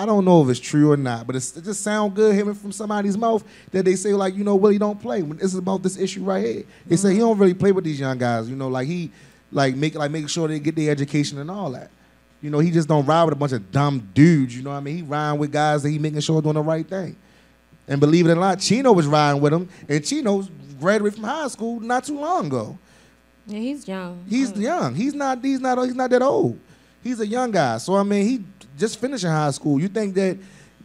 I don't know if it's true or not, but it just sounds good hearing from somebody's mouth that they say, like, Willie don't play. When this is about this issue right here. They say he don't really play with these young guys, like he make sure they get their education and all that. He just don't ride with a bunch of dumb dudes, you know what I mean? He riding with guys that he making sure doing the right thing. And believe it or not, Chino was riding with him, and Chino graduated from high school not too long ago. Yeah, he's young. He's young. He's not that old. He's a young guy. So I mean, he just finishing high school. You think that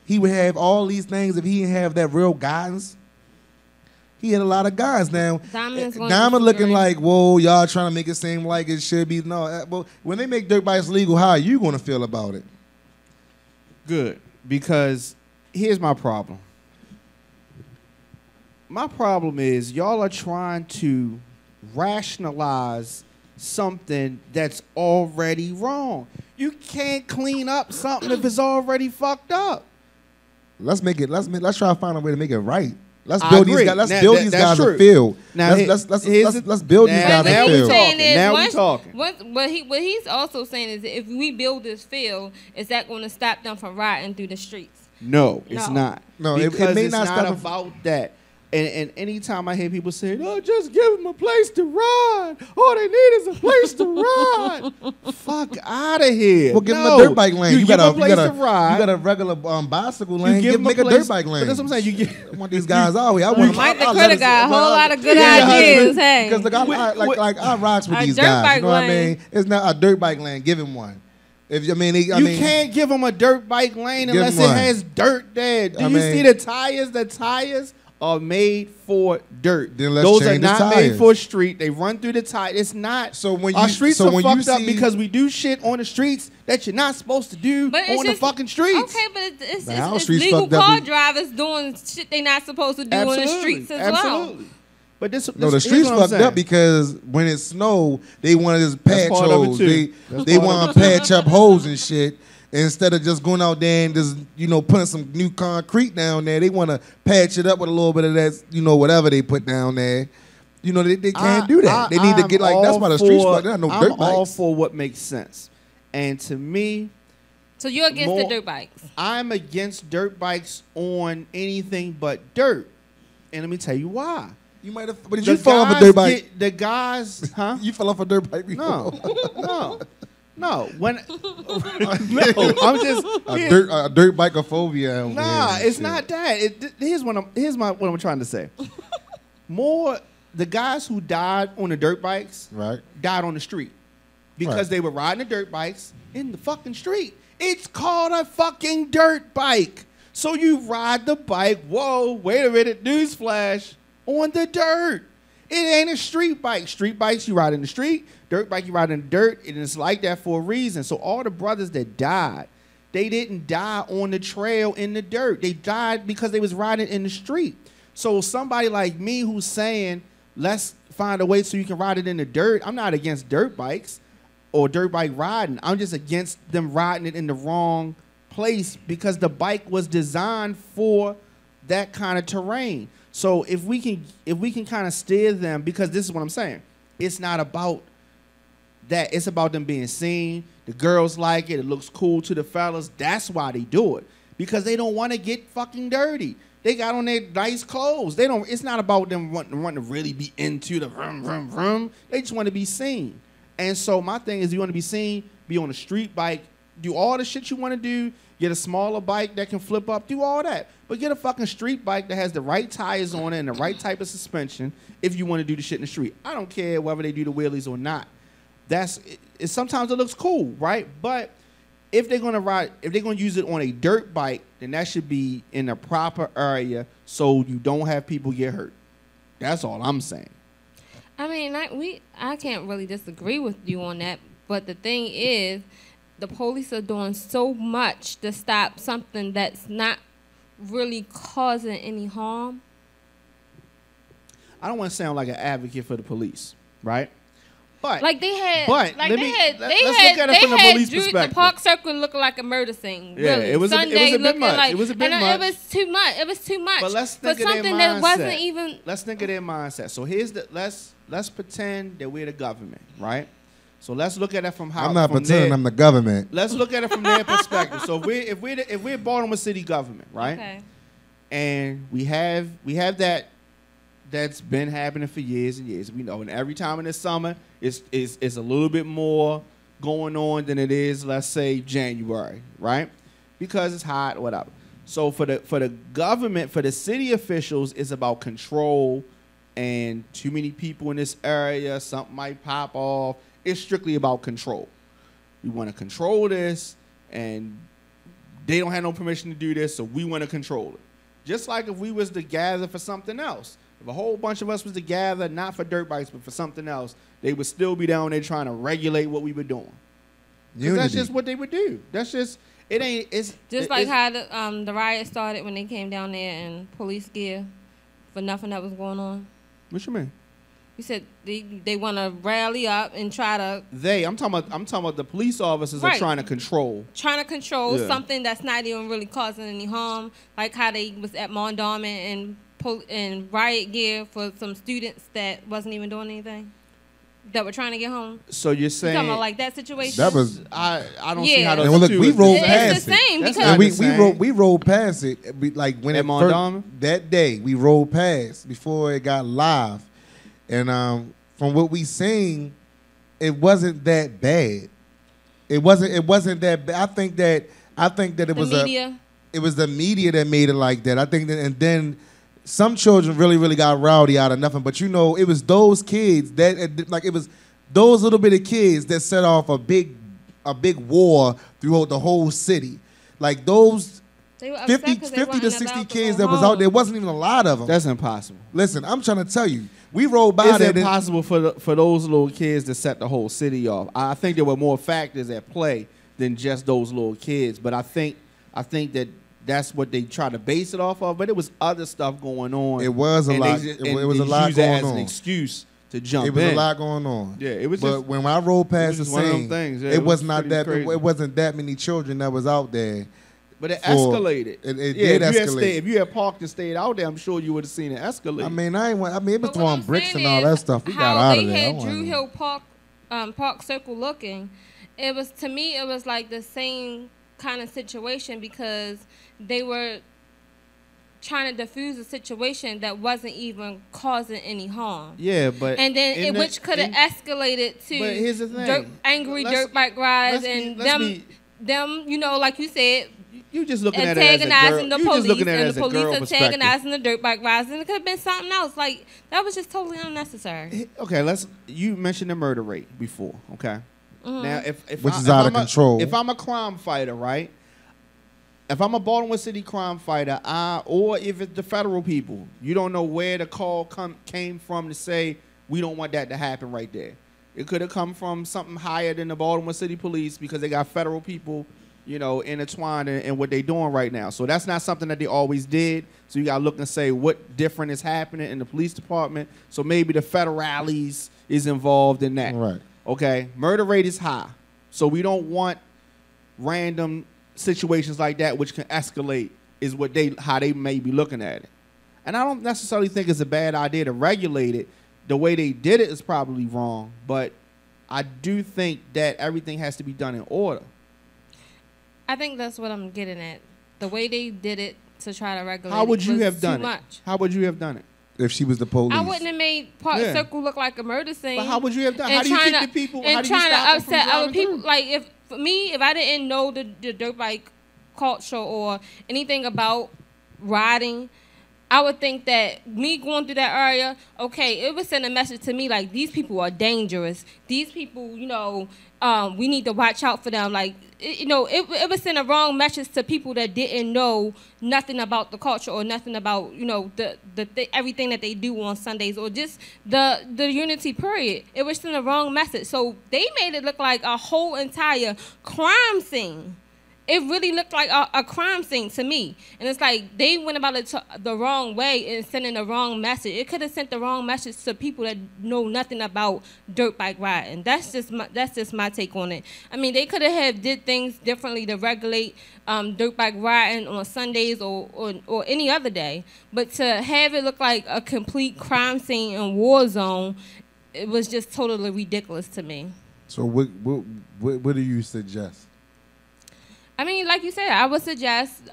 he would have all these things if he didn't have that real guidance? He had a lot of guys now. Diamond looking like, whoa, y'all trying to make it seem like it should be. No, but when they make dirt bikes legal, how are you going to feel about it? Good, because here's my problem. My problem is y'all are trying to rationalize something that's already wrong. You can't clean up something if it's already fucked up. Let's try to find a way to make it right. Let's build these guys. Let's build these guys a field. Now let's build these guys a field. Now we talking. What he's also saying is, if we build this field, is that going to stop them from riding through the streets? No, it's not. No, because it may it's not not stop about that. And anytime I hear people say, "Oh, just give them a place to ride. All they need is a place to ride." Fuck out of here. Well, give them a dirt bike lane. You got a regular bicycle lane. Make a dirt bike lane. But that's what I'm saying. I want these guys out here. I want Mike the Critter got a whole lot of good ideas. Hey, because I rocks with these guys. You know what I mean? It's not a dirt bike lane. Give him one. You can't give them a dirt bike lane unless it has dirt there. Do you see the tires? The tires are made for dirt. Those are not made for street. They run through the tire. It's not. So when our streets are fucked up because we do shit on the streets that you're not supposed to do on the fucking streets. Okay, but it's legal car drivers doing shit they not supposed to do on the streets as well. But the streets fucked up because when it snowed, they wanted to patch holes. They want to patch up holes and shit. Instead of just going out there and just, putting some new concrete down there, they want to patch it up with a little bit of that, whatever they put down there. They can't do that. They need to get that's why the streets fucked up. No dirt bikes. I'm all for what makes sense. And to me... So you're against the dirt bikes? I'm against dirt bikes on anything but dirt. And let me tell you why. You might have... But did you fall off a dirt bike? The guys... Huh? You fell off a dirt bike before? No, I'm just a dirt bikeophobia. Nah, it's not that. Here's what I'm trying to say. The guys who died on the dirt bikes, died on the street because they were riding the dirt bikes in the fucking street. It's called a fucking dirt bike. So you ride the bike. Whoa, wait a minute, newsflash, on the dirt. It ain't a street bike. Street bikes, you ride in the street. Dirt bike, you ride in the dirt. And it's like that for a reason. So all the brothers that died, they didn't die on the trail in the dirt. They died because they was riding in the street. So somebody like me who's saying, let's find a way so you can ride it in the dirt. I'm not against dirt bikes or dirt bike riding. I'm just against them riding it in the wrong place because the bike was designed for that kind of terrain. So if we can kind of steer them, because this is what I'm saying, it's not about that. It's about them being seen. The girls like it. It looks cool to the fellas. That's why they do it, because they don't want to get fucking dirty. They got on their nice clothes. They don't. It's not about them wanting to really be into the vroom, vroom, vroom. They just want to be seen. And so my thing is, you want to be seen, be on a street bike, do all the shit you want to do, get a smaller bike that can flip up, do all that. But get a fucking street bike that has the right tires on it and the right type of suspension if you want to do the shit in the street. I don't care whether they do the wheelies or not. Sometimes it looks cool, right? But if they're gonna use it on a dirt bike, then that should be in the proper area so you don't have people get hurt. That's all I'm saying. I mean, I can't really disagree with you on that. But the thing is, the police are doing so much to stop something that's not really causing any harm. I don't want to sound like an advocate for the police, right? But like they had the park circle looking like a murder scene. Yeah, really. It was a bit much. It was a bit much. It was too much. It was too much. But let's think of their mindset. That wasn't even. Let's think of their mindset. So let's pretend that we're the government, right? So let's look at it from how. I'm not pretending I'm the government. Let's look at it from their perspective. So if we're Baltimore City government, right? Okay. And we have that's been happening for years and years. We know, and every time in the summer, it's a little bit more going on than it is, let's say, January, right? Because it's hot, or whatever. So for the government, for the city officials, it's about control and too many people in this area, something might pop off. It's strictly about control. We want to control this, and they don't have no permission to do this, so we want to control it. Just like if we was to gather for something else. If a whole bunch of us was to gather, not for dirt bikes, but for something else, they would still be down there trying to regulate what we were doing. Because that's just what they would do. That's just, it ain't, it's... Just like how the riot started when they came down there in police gear for nothing that was going on. What you mean? You said they want to rally up and try to... I'm talking about the police officers are trying to control. Trying to control something that's not even really causing any harm. Like how they was at Mondawmin and riot gear for some students that wasn't even doing anything. That were trying to get home. So you're saying... You're talking about like that situation? That was... I don't see how those look, two... We rolled past it's the same it. because... We rolled past it. Like when at Mondawmin? That day, we rolled past before it got live. And from what we seen, it wasn't that bad. It wasn't that bad. I think that it was it was the media that made it like that. I think that, and then some children really got rowdy out of nothing. But you know, it was those kids it was those little bit of kids that set off a big war throughout the whole city. Like those 50 to 60 kids that was out there, wasn't even a lot of them. That's impossible. Listen, I'm trying to tell you, we rolled by that. It's impossible for those little kids to set the whole city off. I think there were more factors at play than just those little kids. But I think that that's what they try to base it off of. But it was other stuff going on. It was a lot. It was a lot going on. As an excuse to jump in. It was a lot going on. Yeah, it was. But when I rolled past the scene, it was not that. It wasn't that many children that was out there. But it escalated. It did escalate. If you had parked and stayed out there, I'm sure you would have seen it escalate. I mean, it was throwing bricks and all that stuff. We got out of there. They had Drew Hill Park Circle looking. It was, to me, it was like the same kind of situation because they were trying to diffuse a situation that wasn't even causing any harm. Yeah, but and then which could have escalated to but here's the thing. Angry dirt bike rides and them, you know, like you said. You just looking at it as a girl. The police, and the police antagonizing the dirt bike rides, and it could have been something else. Like that was just totally unnecessary. Okay, you mentioned the murder rate before. Okay, now which is out of control. If I'm a crime fighter, right? If I'm a Baltimore City crime fighter, or if it's the federal people, you don't know where the call came from to say we don't want that to happen right there. It could have come from something higher than the Baltimore City Police because they got federal people, you know, intertwined in what they're doing right now. So that's not something that they always did. So you got to look and say what different is happening in the police department. So maybe the federales is involved in that. Right. Okay. Murder rate is high. So we don't want random situations like that which can escalate is how they may be looking at it. And I don't necessarily think it's a bad idea to regulate it. The way they did it is probably wrong. But I do think that everything has to be done in order. I think that's what I'm getting at. The way they did it to try to regulate How would you was have done too it? much. How would you have done it? If she was the police. I wouldn't have made Park Circle look like a murder scene. But how would you have done it? How do you keep the people? And how do you trying to stop upset them from other people. through? Like if I didn't know the dirt bike culture or anything about riding, I would think that me going through that area, okay, it would send a message to me like these people are dangerous. These people, you know, we need to watch out for them. Like, it would send a wrong message to people that didn't know nothing about the culture or nothing about, you know, everything that they do on Sundays or just the unity period. It would send a wrong message. So they made it look like a whole entire crime scene. It really looked like a crime scene to me. And it's like they went about it the wrong way and sending the wrong message. It could have sent the wrong message to people that know nothing about dirt bike riding. That's just my take on it. I mean, they could have did things differently to regulate dirt bike riding on Sundays or any other day. But to have it look like a complete crime scene and war zone, it was just totally ridiculous to me. So what do you suggest? I mean, like you said, I would suggest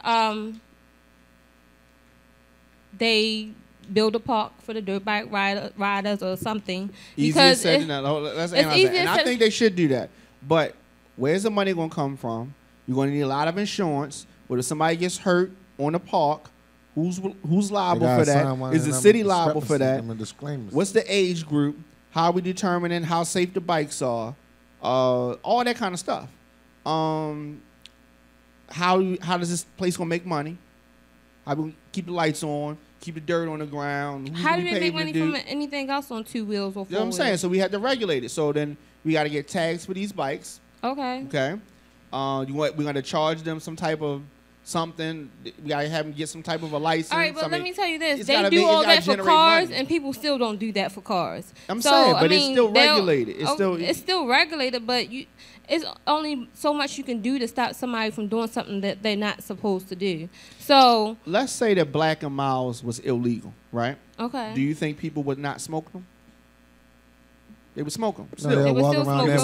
they build a park for the dirt bike riders or something. Easier said than done. Let's analyze that. And I think they should do that. But where's the money going to come from? You're going to need a lot of insurance. But if somebody gets hurt on the park, who's liable for that? Is the city liable for that? What's the age group? How are we determining how safe the bikes are? All that kind of stuff. How does this place gonna make money? How do we keep the lights on, keep the dirt on the ground? How do we make money from anything else on 2 wheels or 4 wheels? You know what I'm saying? So we had to regulate it. So then we got to get tags for these bikes. Okay. Okay. We're gonna charge them some type of something. We gotta have them get some type of a license. All right, but let me tell you this: they do all that for cars, and people still don't do that for cars. I'm saying, but it's still regulated. It's still regulated, but it's only so much you can do to stop somebody from doing something that they're not supposed to do. So let's say that Black and Miles was illegal, right? Okay. Do you think people would not smoke them? They would smoke them. Still. They would still smoke them.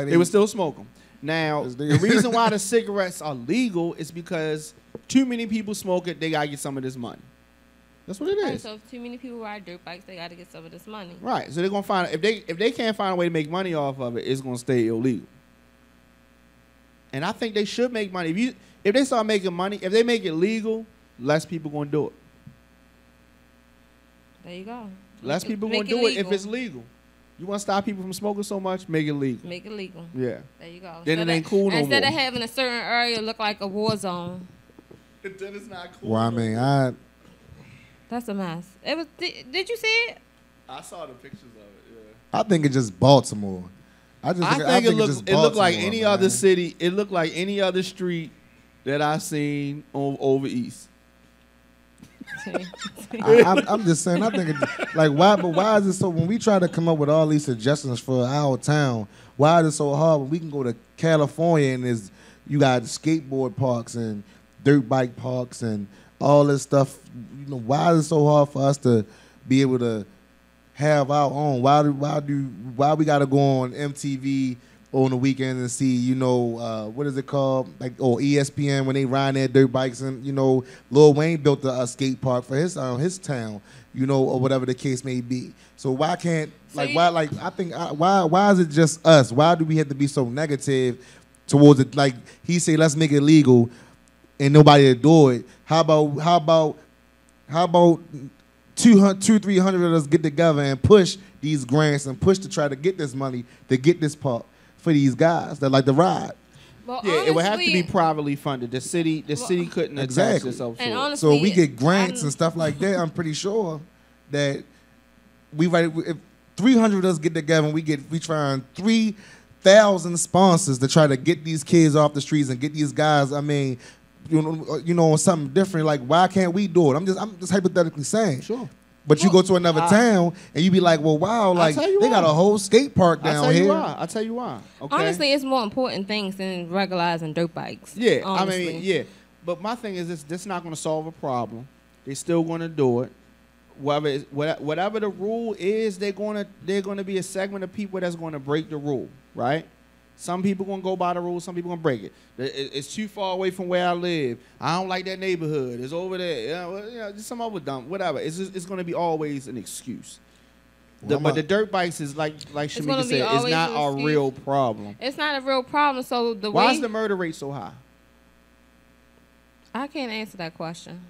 They would still smoke them. Now, the reason why the cigarettes are legal is because too many people smoke it. They gotta get some of this money. That's what it is. Right, so if too many people ride dirt bikes, they gotta get some of this money. Right. So they're gonna find if they can't find a way to make money off of it, it's gonna stay illegal. And I think they should make money. If they start making money, if they make it legal, less people gonna do it. There you go. Less people gonna do it if it's legal. You want to stop people from smoking so much? Make it legal. Make it legal. Yeah. There you go. Then it ain't cool no more. Instead of having a certain area look like a war zone. Then it's not cool. Well, I mean, That's a mess. It was. Did you see it? I saw the pictures of it. Yeah. I think it's just Baltimore. I think it looked like any other city. It looked like any other street that I seen over east. I'm just saying. I think why is it so? When we try to come up with all these suggestions for our town, why is it so hard when we can go to California and you got skateboard parks and dirt bike parks and all this stuff? You know, why is it so hard for us to be able to have our own? Why we got to go on MTV on the weekend and see, what is it called? Or ESPN when they ride their dirt bikes, and Lil Wayne built a skate park for his town, or whatever the case may be. So why can't why is it just us? Why do we have to be so negative towards it? Like he say, let's make it legal, and nobody to do it. How about 200-300 of us get together and push these grants and push to try to get this money to get this park for these guys that like to ride. Well, yeah, it would have to be privately funded. The city couldn't attach itself to it. So we get grants and stuff like that. I'm pretty sure that if 300 of us get together and we trying 3,000 sponsors to try to get these kids off the streets and get these guys. I mean, on something different. Like, why can't we do it? I'm just hypothetically saying. Sure. But you go to another town and you be like, well, wow, like they got a whole skate park down here. I'll tell you why. Okay? Honestly, it's more important things than regularizing dirt bikes. Yeah, honestly. I mean, yeah. But my thing is this is not going to solve a problem. They're still going to do it. Whatever the rule is, they're going to be a segment of people that's going to break the rule, right? Some people going to go by the rules. Some people going to break it. It's too far away from where I live. I don't like that neighborhood. It's over there. Just some other dumb, whatever. It's going to be always an excuse. But the dirt bikes is like Shamika said, it's not a real problem. It's not a real problem. So why is the murder rate so high? I can't answer that question.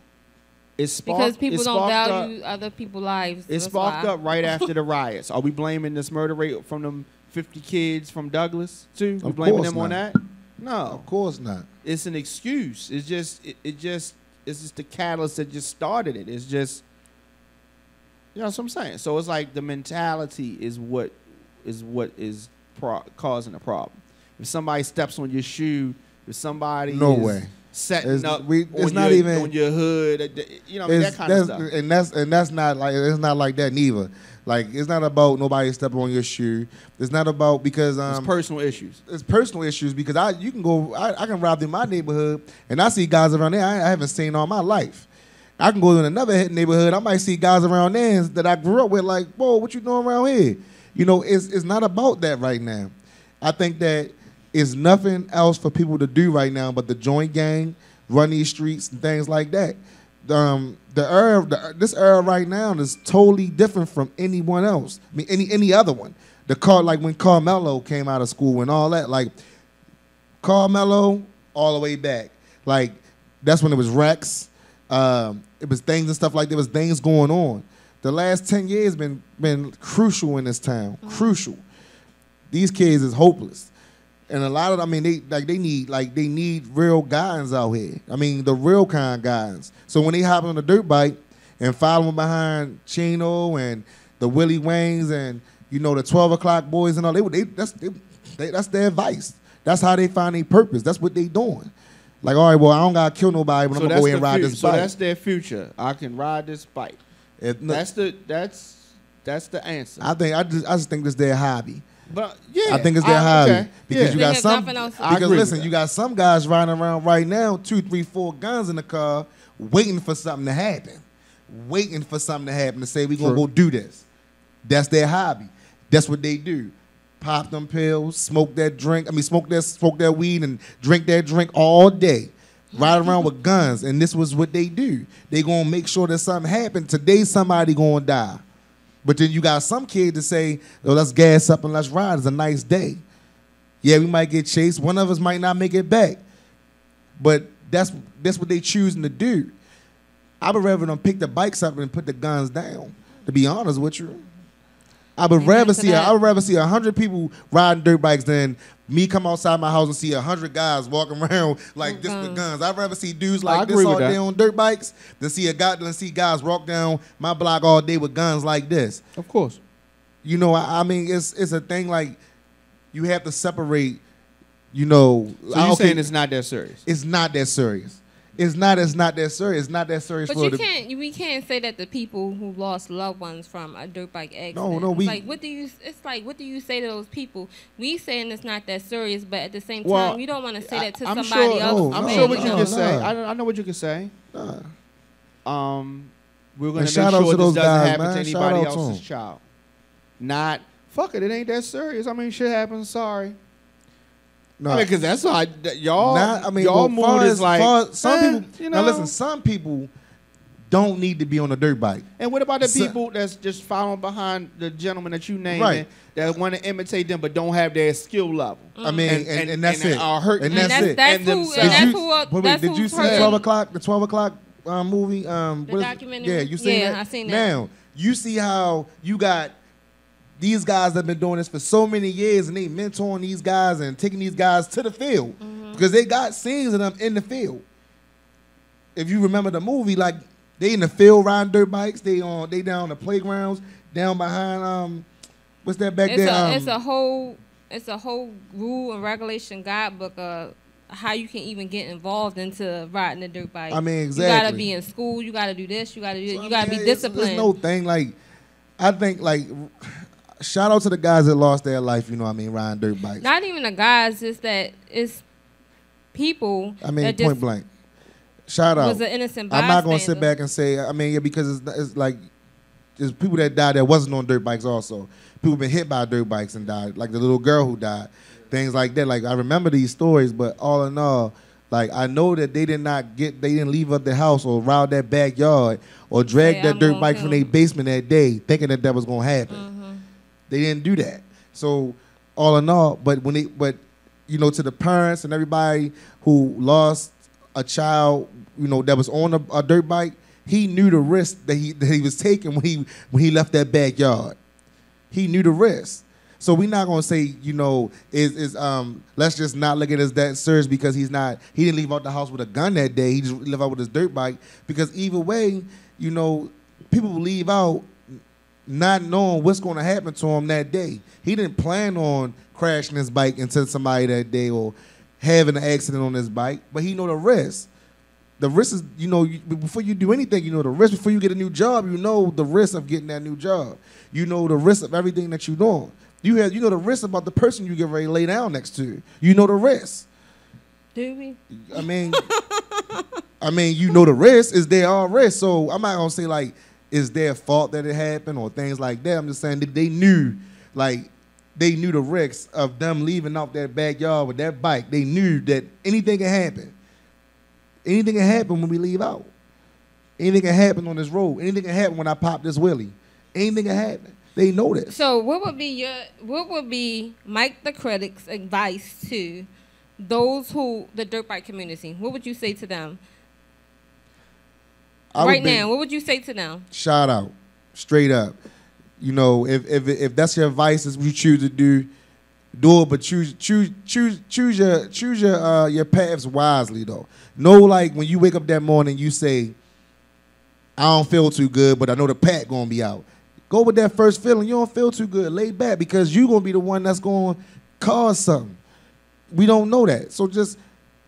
Because people don't value other people's lives. It sparked up right after the riots. Are we blaming this murder rate from them 50 kids from Douglas too? We blaming them on that? No, of course not. It's an excuse. It's just the catalyst that just started it. It's just, what I'm saying. So it's like the mentality is what is causing the problem. If somebody steps on your shoe, if somebody setting up on your hood, that kind of stuff. And that's not like, it's not like that neither. Like, it's not about nobody stepping on your shoe. It's not about because it's personal issues. It's personal issues because I can ride through my neighborhood and I see guys around there I haven't seen all my life. I can go to another neighborhood. I might see guys around there that I grew up with. Like, whoa, what you doing around here? You know, it's not about that right now. I think that it's nothing else for people to do right now but the joint gang, run these streets and things like that. This era right now is totally different from anyone else. I mean, any other one. Like when Carmelo came out of school and all that. Like Carmelo, all the way back. Like that's when it was Rex. It was things and stuff like there was things going on. The last 10 years been crucial in this town. Crucial. These kids is hopeless. And a lot of, I mean, they need real guidance out here. I mean, the real kind of guidance. So when they hop on the dirt bike and following behind Chino and the Willie Wangs and the 12 o'clock boys and all, that's their advice. That's how they find their purpose. That's what they doing. Like, all right, well, I don't gotta kill nobody, but I'm gonna go ahead and ride this bike. So that's their future. I can ride this bike. That's the answer. I just think that's their hobby. But yeah, I think it's their hobby. Okay. Because you got some. Because listen, you got some guys riding around right now, 2, 3, 4 guns in the car, waiting for something to happen, to say we gonna go do this. That's their hobby. That's what they do. Pop them pills, smoke that drink. Smoke that weed and drink that drink all day. Ride around with guns, and this was what they do. They gonna make sure that something happened. Today somebody gonna die. But then you got some kid to say, oh, let's gas up and let's ride. It's a nice day. Yeah, we might get chased. One of us might not make it back. But that's what they choosing to do. I would rather them pick the bikes up and put the guns down, to be honest with you. I would rather see 100 people riding dirt bikes than me come outside my house and see 100 guys walking around like this with guns. I'd rather see dudes like this all day on dirt bikes than see guys walk down my block all day with guns like this. Of course. It's a thing like you have to separate, So you're saying it's not that serious? It's not that serious. It's not that serious. It's not that serious. But we can't say that the people who lost loved ones from a dirt bike accident. No. What do you say to those people? We saying it's not that serious, but at the same time, you don't want to say that to somebody else. I'm sure what you can say. I know what you can say. We're gonna make sure this doesn't happen to anybody else's child. Not fuck it. It ain't that serious. Shit happens. Sorry. No, because that's how y'all mood is like. Some people. Now listen, some people don't need to be on a dirt bike. And what about the people that's just following behind the gentleman that you named that want to imitate them but don't have their skill level? And that's it. And that's it. Did you see the 12 o'clock movie? The documentary. Yeah, you seen that? I seen that. Now you see how you got. These guys have been doing this for so many years, and they mentoring these guys and taking these guys to the field because they got scenes of them in the field. If you remember the movie, like they in the field riding dirt bikes, they down the playgrounds, down behind what's that back there? It's a whole rule and regulation guidebook of how you can even get involved into riding a dirt bike. Exactly. You gotta be in school. You gotta do this. You gotta do that. You gotta be disciplined. There's no thing like I think like. Shout out to the guys that lost their life, riding dirt bikes. Not even the guys, it's people. Point blank. Shout out. Was an innocent bystander. I'm not gonna sit back and say, because it's like there's people that died that wasn't on dirt bikes also. People been hit by dirt bikes and died, like the little girl who died, things like that. Like I remember these stories, but all in all, like I know that they didn't leave up the house or ride that backyard or drag that dirt bike from their basement that day, thinking that was gonna happen. They didn't do that. So all in all, to the parents and everybody who lost a child, that was on a dirt bike, he knew the risk that he was taking when he left that backyard. He knew the risk. So we're not gonna say, let's just not look at it as that serious because he didn't leave out the house with a gun that day. He just left out with his dirt bike. Because either way, people leave out not knowing what's going to happen to him that day. He didn't plan on crashing his bike into somebody that day or having an accident on his bike, but he know the risk. The risk is, before you do anything, the risk. Before you get a new job, the risk of getting that new job. You know the risk of everything that you're doing. You know the risk about the person you get ready to lay down next to. You know the risk. Do we? You know the risk. Is there all risk? So I'm not going to say, like, is their fault that it happened or things like that. I'm just saying that they knew like they knew the risks of them leaving out that backyard with that bike. They knew that anything can happen. Anything can happen when we leave out. Anything can happen on this road. Anything can happen when I pop this wheelie. Anything can happen. They know this. So what would be Mike the Critic's advice to those the dirt bike community? What would you say to them? Right now, what would you say to them? Shout out. Straight up. You know, if that's your advice, is what you choose to do it, but choose your paths wisely though. Know, like, when you wake up that morning, you say, I don't feel too good, but I know the pack gonna be out. Go with that first feeling. You don't feel too good. Lay back, because you gonna be the one that's gonna cause something. We don't know that, so just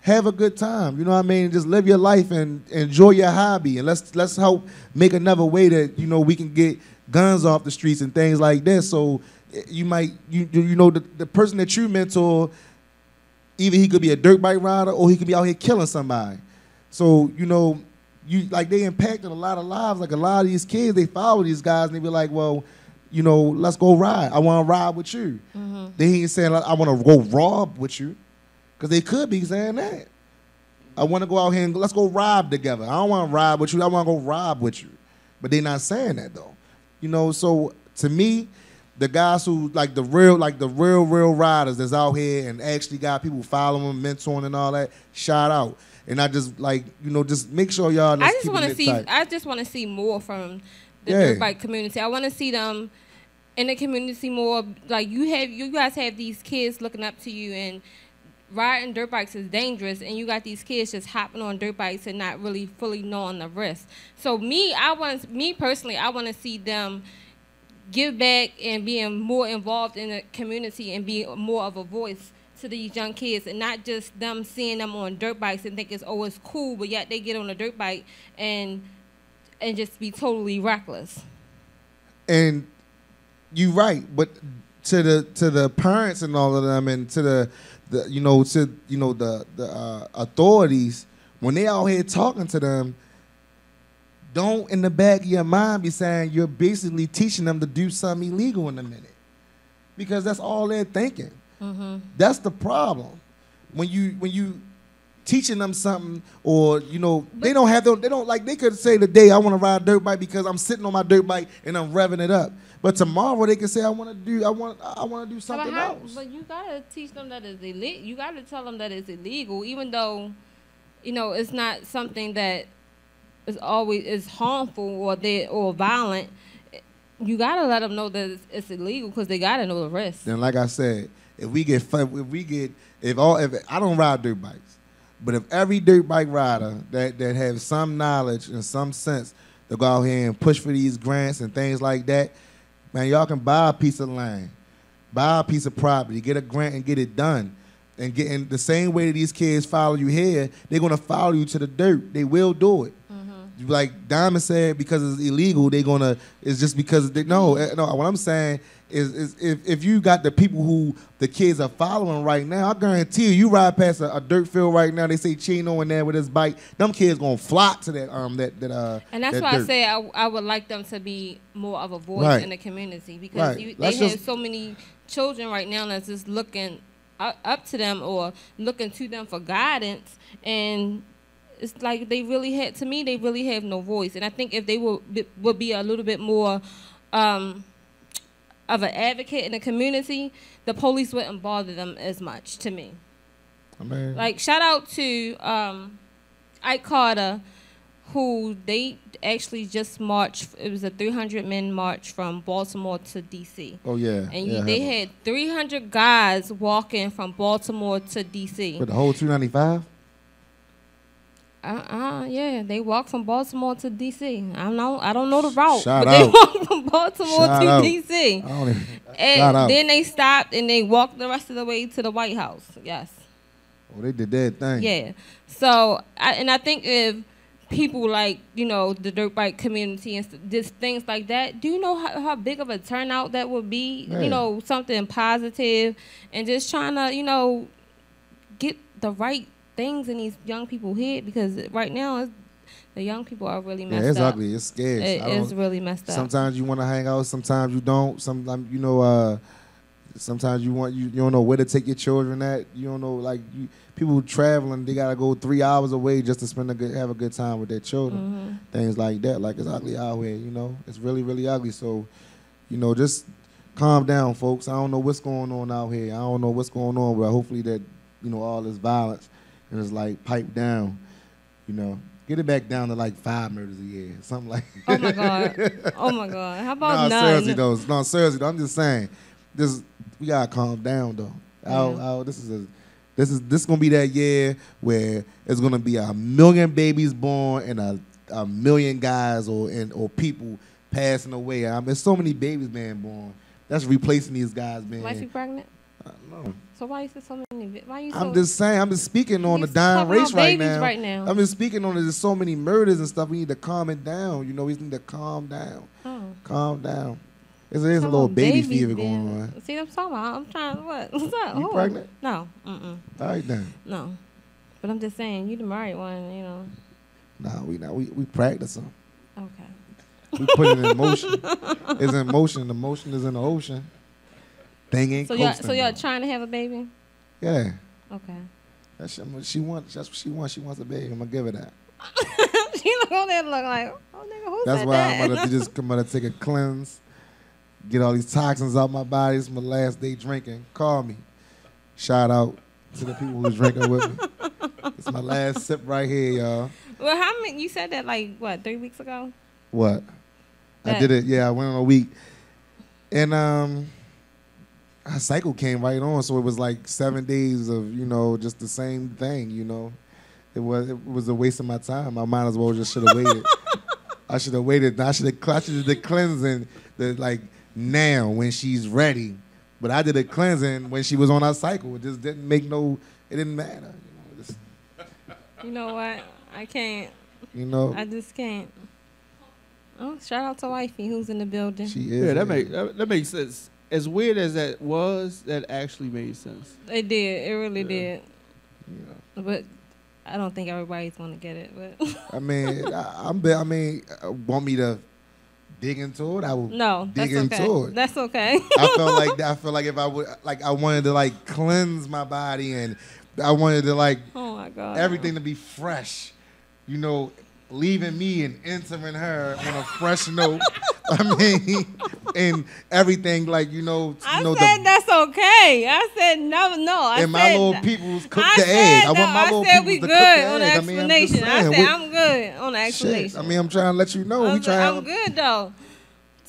have a good time. You know what I mean? Just live your life and enjoy your hobby, and let's help make another way that we can get guns off the streets and things like that. So you might the person that you mentor, either he could be a dirt bike rider or he could be out here killing somebody. So they impacted a lot of lives. Like, a lot of these kids, they follow these guys and they be like, well, let's go ride. I want to ride with you. Mm-hmm. They ain't saying, like, I want to go rob with you, because they could be saying that. I want to go out here and let's go rob together. I don't want to ride with you. I want to go rob with you. But they not saying that though. So to me, the guys who the real riders that's out here and actually got people following, mentoring and all that, shout out. And I just just make sure y'all. I just want to see more from the dirt bike community. I want to see them in the community more. Like, you guys have these kids looking up to you, and riding dirt bikes is dangerous, and you got these kids just hopping on dirt bikes and not really fully knowing the risk. So me personally, I want to see them give back and being more involved in the community and be more of a voice to these young kids, and not just them seeing them on dirt bikes and think it's cool, but yet they get on a dirt bike and just be totally reckless. And you're right, but to the parents and all of them, and to the authorities, when they out here talking to them, don't in the back of your mind be saying you're basically teaching them to do something illegal in a minute, because that's all they're thinking. Mm-hmm. That's the problem. When you teaching them something, or they could say today, I want to ride a dirt bike because I'm sitting on my dirt bike and I'm revving it up. But tomorrow they can say I want to do something else. But you gotta teach them that it's illegal. You gotta tell them that it's illegal, even though it's not something that is harmful or violent. You gotta let them know that it's illegal, because they gotta know the risk. And like I said, if I don't ride dirt bikes, but if every dirt bike rider that has some knowledge and some sense to go out here and push for these grants and things like that, man, y'all can buy a piece of land, buy a piece of property, get a grant and get it done. And get in the same way that these kids follow you here, they're gonna follow you to the dirt. They will do it. Mm-hmm. Like Diamond said, because it's illegal, it's just because no. What I'm saying is if you got the people who the kids are following right now, I guarantee you ride past a dirt field right now, they say Chino in there with his bike, them kids gonna flock to that and that's why dirt. I say I would like them to be more of a voice in the community, because they have so many children right now that's just looking up to them or looking to them for guidance, and it's like they really have no voice. And I think if they would be a little bit more of an advocate in the community, the police wouldn't bother them as much, to me. Like, shout out to Ike Carter, who they actually just marched. It was a 300-man march from Baltimore to D.C. Oh, yeah. And they had 300 guys walking from Baltimore to D.C. With the whole 295? Yeah, they walked from Baltimore to D.C. I don't know the route, but they walked from Baltimore to D.C. And then they stopped and they walked the rest of the way to the White House. Yes. Oh, they did that thing. Yeah. So, I think if people like, the dirt bike community and just things like that, do you know how big of a turnout that would be? Man. Something positive, and just trying to, get the right things in these young people's head, because right now the young people are really messed up. Yeah, it's ugly. It's scary. It is really messed up. Sometimes you want to hang out. Sometimes you don't. Sometimes sometimes you don't know where to take your children at. You don't know, like, people traveling, they gotta go 3 hours away just to have a good time with their children. Things like that. Like, it's ugly out here. It's really, really ugly. So, just calm down, folks. I don't know what's going on out here. I don't know what's going on, but hopefully that all this violence is like piped down. Get it back down to like 5 murders a year, something like. Oh my God. Oh my God. How about none? Seriously though. No, seriously though. I'm just saying. We gotta calm down though. This is gonna be that year where it's gonna be 1 million babies born and a million guys or people passing away. There's so many babies being born. That's replacing these guys, man. Wife, you pregnant? I don't know. So why you say so many? Why you? I'm just saying. I'm just speaking on the dying race right now. I'm just speaking on there's so many murders and stuff. We need to calm it down. We need to calm down. Oh. Calm down. There's a little baby fever going on. See what I'm talking about? I'm trying to what? What's up? You pregnant? No. All right then. No. But I'm just saying, you the married one, Nah, we not. We practice them. Okay. We put it in motion. It's in motion. The motion is in the ocean. Thing ain't so y'all trying to have a baby? Yeah. Okay. That's what she wants. That's what she wants. She wants a baby. I'm gonna give her that. She look on there look like, oh nigga, who That's said why that? I'm about to take a cleanse, get all these toxins out my body. It's my last day drinking. Call me. Shout out to the people who's drinking with me. It's my last sip right here, y'all. Well, how many? You said that like what, 3 weeks ago? What? I did it. Yeah, I went on a week, and our cycle came right on, so it was like 7 days of just the same thing. It was a waste of my time. I might as well just should have waited. I should have waited. I should have did the cleansing now when she's ready. But I did a cleansing when she was on our cycle. It just didn't make it didn't matter. You know what? I can't. I just can't. Oh, shout out to Wifey who's in the building. She is. Yeah, that makes sense. As weird as that was, that actually made sense. It did. It really did. Yeah. But I don't think everybody's gonna get it. But I mean, want me to dig into it? I will. No, dig that's into okay. it. That's okay. I feel like if I would I wanted to cleanse my body and I wanted to oh my God, everything to be fresh, leaving me and entering her on a fresh note. I mean, and everything I said that's okay. I said no. And my little people's cook the egg. I want my little people's we to good cook the on egg. the explanation. I said I'm good on the explanation. Shit. I mean, I'm trying to let you know. I'm good though.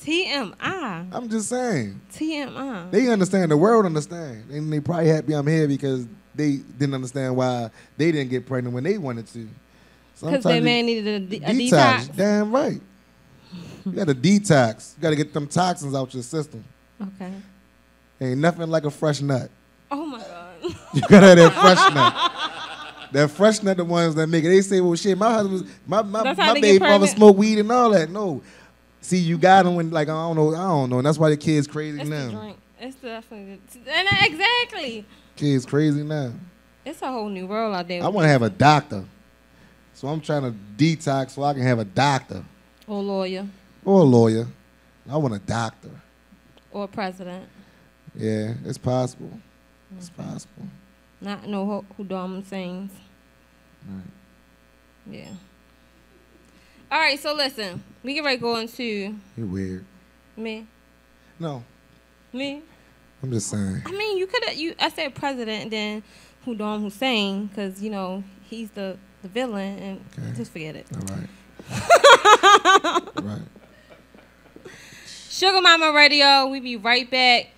TMI. I'm just saying. TMI. They understand. The world understand. And they probably happy I'm here because they didn't understand why they didn't get pregnant when they wanted to. Because their man needed a detox. Damn right. You got to detox. You got to get them toxins out your system. Okay. Ain't nothing like a fresh nut. Oh my God. You got to have that fresh nut. That fresh nut, the ones that make it. They say, well, shit, my husband, my baby father smoked weed and all that. No. See, you got them when, I don't know. And that's why the kids crazy it's now. The drink. It's definitely exactly. Kids crazy now. It's a whole new world out there. I want to have a doctor. So I'm trying to detox so I can have a doctor. Or a lawyer. Or a lawyer. I want a doctor. Or a president. Yeah, it's possible. Mm-hmm. It's possible. Not know who Dom sings. Right. Yeah. All right, so listen. We get ready to go into... You're weird. Me? No. Me? I'm just saying. I mean, you could have... I said president and then Saddam Hussein because, he's the villain and just forget it. All right. All right. Shugga Mama Radio. We be right back.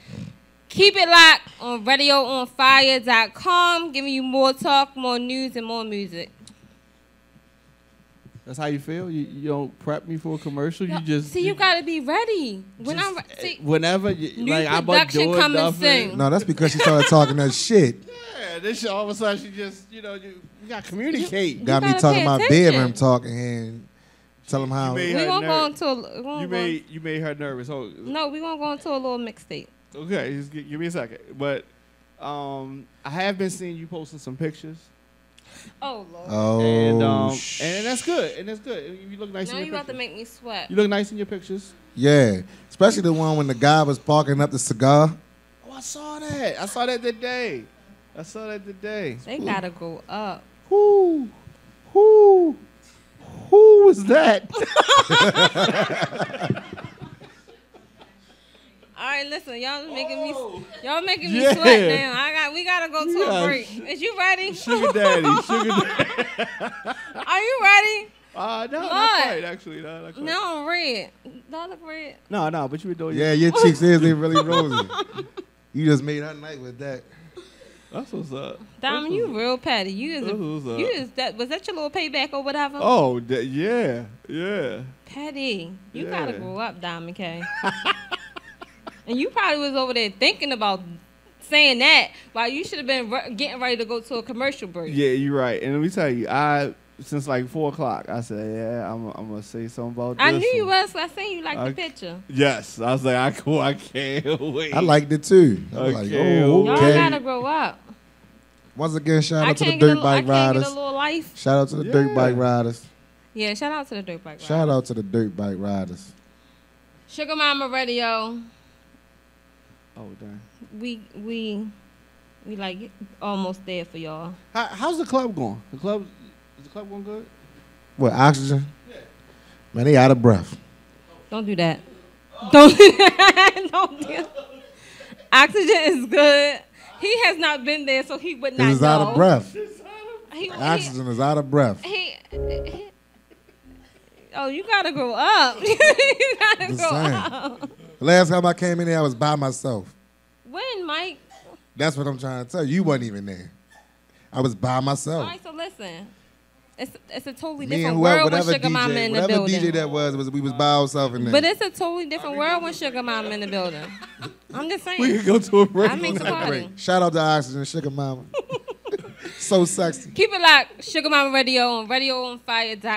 Keep it locked on radioonfire.com, giving you more talk, more news, and more music. That's how you feel? You don't prep me for a commercial? No, You just... See, you got to be ready. Whenever, new I'm production doing coming nothing. soon. No, that's because she started talking that shit. Yeah, this shit, all of a sudden, she just, you got to communicate. Got me talking about bedroom talking and tell them how... We won't go into You made her nervous. No, we won't go into a little mixtape. Okay, just give me a second. But I have been seeing you posting some pictures. Oh Lord. Oh, and that's good. And that's good. You look nice. Now in you your about to make me sweat. You look nice in your pictures. yeah, especially the one when the guy was parking up the cigar. Oh, I saw that. I saw that today. They gotta go up. Who was that? All right, listen, y'all making me sweat now. We gotta go to a break. Is you ready? Sugar daddy. Are you ready? No, not quite, actually. No, not quite. No, red. Don't look red. No, but you were doing your cheeks is really rosy. You just made her night with that. That's what's up. Diamond, you real petty. Was that your little payback or whatever? Oh, yeah. Petty. You gotta grow up, Diamond K. And you probably was over there thinking about saying that while you should have been getting ready to go to a commercial break. Yeah, you're right. And let me tell you, since like 4 o'clock, I said, yeah, I'm gonna say something about this. I knew you was. I seen you like the picture. Yes, I was like, I can't wait. I liked it too. I was like, oh, okay. Y'all gotta grow up. Once again, shout out to the dirt bike riders. Get a little life. Shout out to the dirt bike riders. Yeah, shout out to the dirt bike riders. Shout out to the dirt bike riders. Shugga Mama Radio. Oh, dang. We like almost there for y'all. How's the club going? Is the club going good? What, Oxygen? Yeah. Man, they out of breath. Don't do that. Don't do that. Don't do that. Oxygen is good. He has not been there, so he would not know. He's out of breath. Oxygen is out of breath. Oh, you gotta grow up. You gotta grow up. The last time I came in there, I was by myself. When, Mike? That's what I'm trying to tell you. You wasn't even there. I was by myself. All right, so listen. It's a totally different world when Shugga Mama in the building. Whatever DJ that was we was by ourselves in there. But it's a totally different world when Shugga Mama in the building. I'm just saying. We can go to a break. I make the party. Shout out to Oxygen, Shugga Mama. So sexy. Keep it locked. Shugga Mama Radio on radioonfire.com.